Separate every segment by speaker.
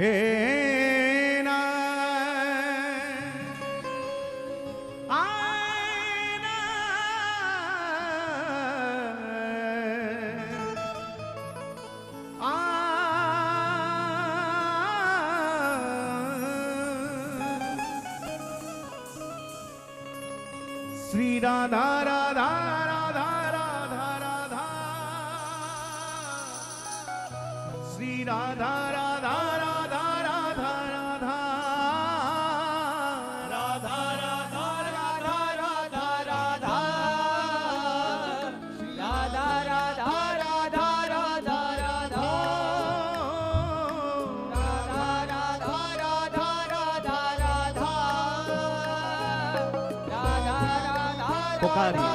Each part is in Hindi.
Speaker 1: हे ना आना श्री राधा राधा राधा राधा राधा श्री राधा राधा राधा राधा राधा राधा राधा राधा राधा राधा राधा राधा राधा राधा राधा राधा राधा राधा पुकारी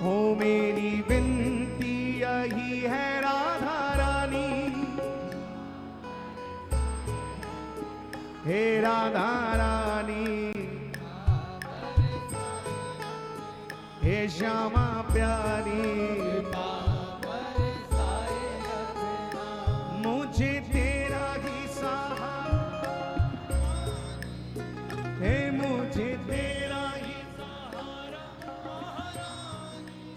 Speaker 1: हो मेरी विनती यही है राधा रानी, हे राधा रानी, हे श्यामा प्यारी, मुझे तेरा ही सहारा, हे मुझे तेरा ही सहारा,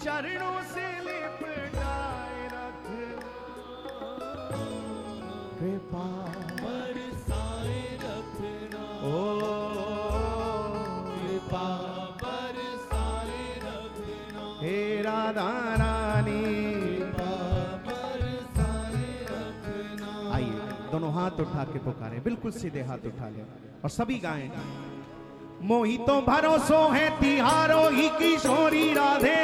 Speaker 1: चरणों से लिपटाए रख, कृपा बरसाए रखना, ओ कृपा बरसाए रखना, हे राधा रानी, कृपा बरसाए रखना। आइए दोनों हाथ उठा के पुकारे, बिल्कुल सीधे हाथ उठा ले और सभी गाएं। मोही तो भरोसो है तिहारो ही किशोरी राधे,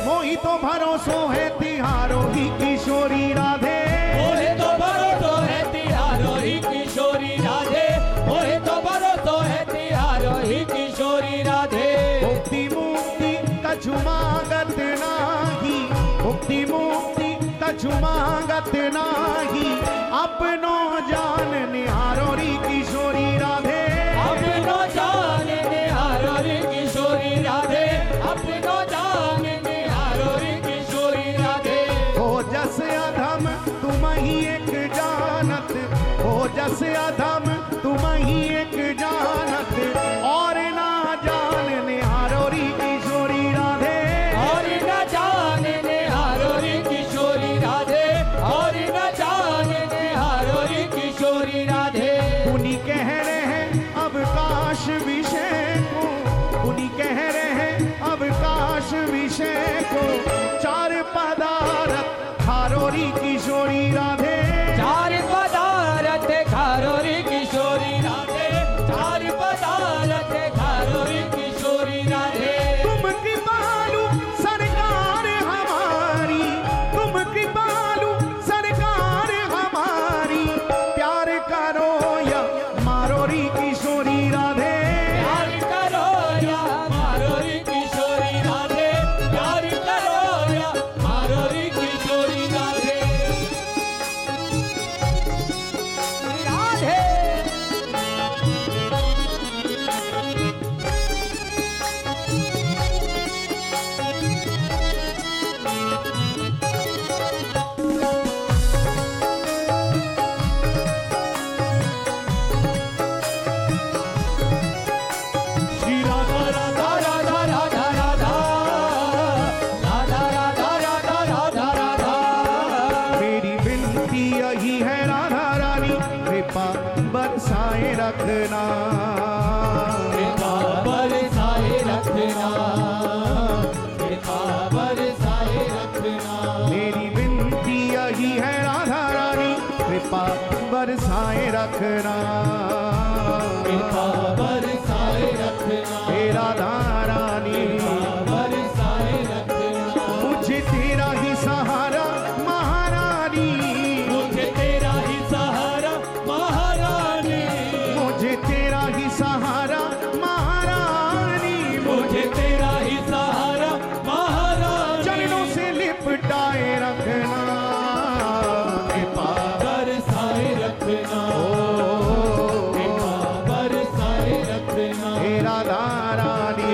Speaker 1: मोही तो भरोसो है तिहारो ही किशोरी राधे,
Speaker 2: मोहे तो भरोसो है तिहारो ही किशोरी राधे, मोहे तो भरोसो है तिहारो ही किशोरी राधे।
Speaker 1: मुक्ति मुक्ति कछु मांगत नाही, मुक्ति मुक्ति कछु मांगत नाही, अपनो जान निहारो री किशोरी राधे,
Speaker 2: अपनो जान निहारो री किशोरी राधे, अपनो जान निहारो री किशोरी राधे।
Speaker 1: हो जस अधम तुम ही एक जानत, हो जस अधम तुम ही एक जानत, और ना जान निहारो री किशोरी राधे,
Speaker 2: और न जान निहारो री किशोरी राधे, और न जान निहारो री किशोरी राधे।
Speaker 1: उन्हीं कह रहे हैं अवकाश विषय को, उन्हीं कह रहे हैं अवकाश विषय को, चार पदार्थ खारो री किशोरी राधे,
Speaker 2: चार पदार्थ खारो री किशोरी राधे, चार पदार्थ खारो री किशोरी राधे।
Speaker 1: तुम कृपालु सरकार हमारी, तुम कृपालु सरकार हमारी, प्यार करो या मारो री किशोरी राधे,
Speaker 2: प्यार करो या मारो री किशोरी राधे, प्यार करो या मारो री किशोरी राधे। राधे
Speaker 1: श्री राधा राधा
Speaker 2: राधा राधा राधा राधा राधा राधा राधा राधा।
Speaker 1: मेरी विनती यही है राधा रानी, कृपा बरसाए रखना,
Speaker 2: कृपा बरसाए रखना, कृपा बरसाए रखना।
Speaker 1: मेरी विनती यही है राधा रानी, कृपा बरसाए रखना,
Speaker 2: कृपा बरसाए रखना,
Speaker 1: हे राधा रानी,
Speaker 2: बरसाए रखना।
Speaker 1: मुझे तेरा ही सहारा महारानी,
Speaker 2: मुझे तेरा ही सहारा महारानी,
Speaker 1: मुझे तेरा ही सहारा महारानी,
Speaker 2: मुझे तेरा ही सहारा महारानी।
Speaker 1: चरणों से लिपटाए रखना, कृपा
Speaker 2: बरसाए रखना, कृपा बरसाए रखना,
Speaker 1: हे राधा रानी,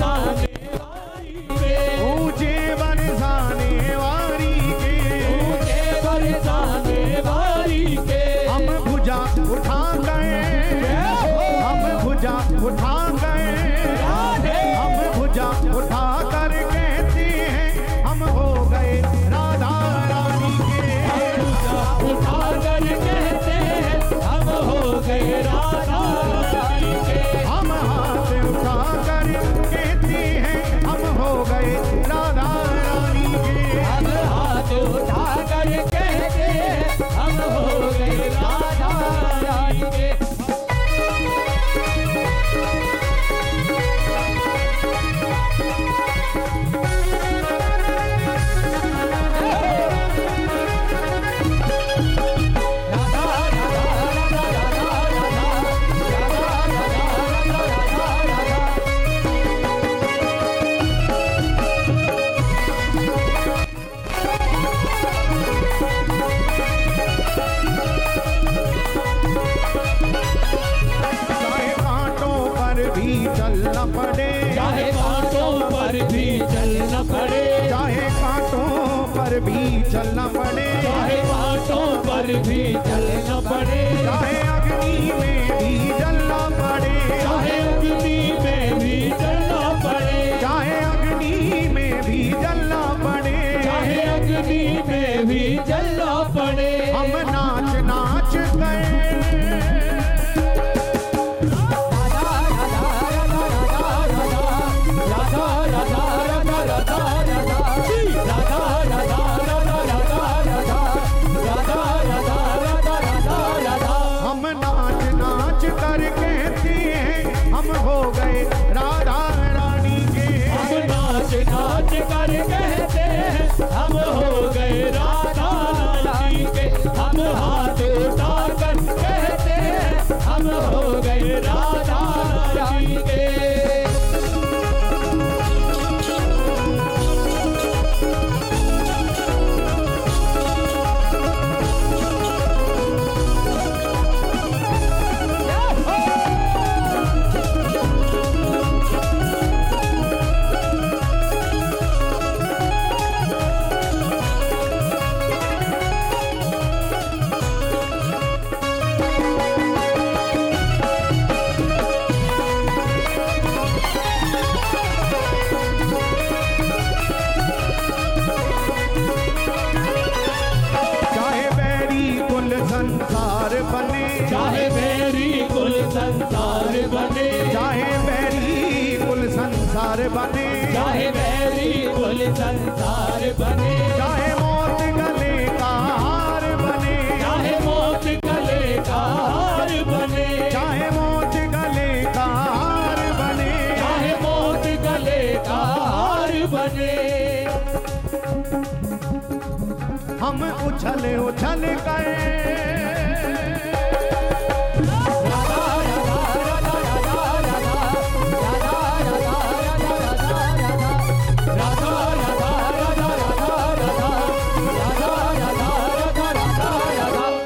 Speaker 3: बरसाने वारी के,
Speaker 1: ऊंचे बरसाने वारी के,
Speaker 3: ऊंचे बरसाने वारी के,
Speaker 1: हम भुजा उठा गए, हम भुजा उठा गए, हम भुजा उठा कर कहते हैं हम हो गए राधा रानी के।
Speaker 3: उठा कर कहते हैं हम हो गए राधा रानी के,
Speaker 1: हम हाथ उठा कर कहते हैं हम हो गए राधा रानी के।
Speaker 3: हम हाथ उठा कर कहते हैं हम हो गए राधा रानी के।
Speaker 1: चाहे कांटों पर भी चलना पड़े,
Speaker 3: चाहे कांटों पर भी चलना पड़े,
Speaker 1: चाहे कांटों पर भी चलना पड़े,
Speaker 3: चाहे कांटों पर भी चलना पड़े,
Speaker 1: चाहे अग्नि में भी जलना पड़े,
Speaker 3: चाहे अग्नि में भी जलना पड़े,
Speaker 1: चाहे अग्नि में भी जलना पड़े,
Speaker 3: चाहे अग्नि में भी जलना पड़े।
Speaker 1: हम नाच नाच गए, हम नाच नाच कर कहते हैं हम हो गए राधा रानी के।
Speaker 3: हम नाच नाच कर कहते हैं हम हो गए राधा रानी के, हम हाथ उठा कर कहते हैं हम हो गए राधा रानी के।
Speaker 1: चाहे बैरी कुल संसार बने,
Speaker 3: चाहे मेरी कुल संसार बने,
Speaker 1: चाहे बैरी कुल संसार बने,
Speaker 3: चाहे मेरी कुल संसार बने,
Speaker 1: चाहे मौत गले का हार बने,
Speaker 3: चाहे मौत गले का हार बने,
Speaker 1: चाहे मौत गले का हार बने,
Speaker 3: चाहे मौत गले का हार बने।
Speaker 1: हम उछल उछल गए,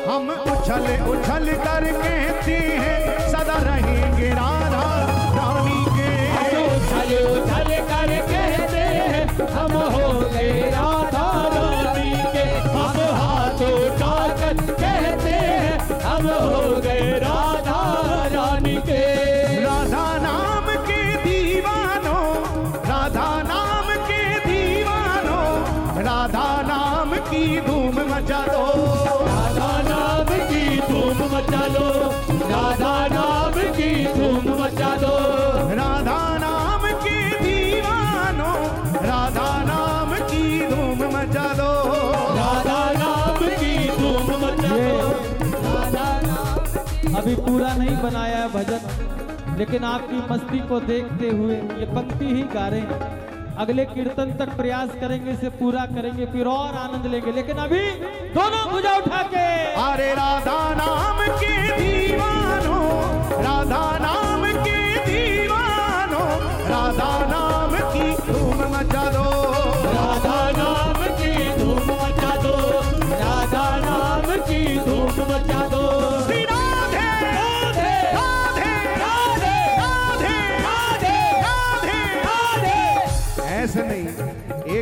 Speaker 1: हम उछल उछल कर कहते हैं सदा रहेंगे राधा रानी के।
Speaker 3: उछल उछल कर कहते हैं हम हो गए राधा रानी के, हम हाथ उठा कर कहते हैं हम हो गए राधा रानी के।
Speaker 1: राधा नाम के दीवानों, राधा नाम के दीवानों, राधा नाम की धूम मचा दो,
Speaker 3: राधा नाम की धूम मचा लो, राधा नाम की धूम मचा दो,
Speaker 1: राधा नाम के दीवानों, राधा नाम की धूम मचा दो,
Speaker 4: राधा नाम की धूम मचा दो। राधा नाम अभी पूरा नहीं बनाया है भजन, लेकिन आपकी मस्ती को देखते हुए ये पंक्ति ही गा रहे हैं। अगले कीर्तन तक प्रयास करेंगे, इसे पूरा करेंगे, फिर और आनंद लेंगे। लेकिन अभी दोनों भुजा उठा के
Speaker 1: अरे राधा नाम के दीवानों, राधा नाम के दीवानों, राधा नाम की धूम मचा दो,
Speaker 3: राधा नाम की धूम मचा दो, राधा नाम की धूम मचा दो।
Speaker 1: श्री राधे राधे राधे राधे राधे राधे राधे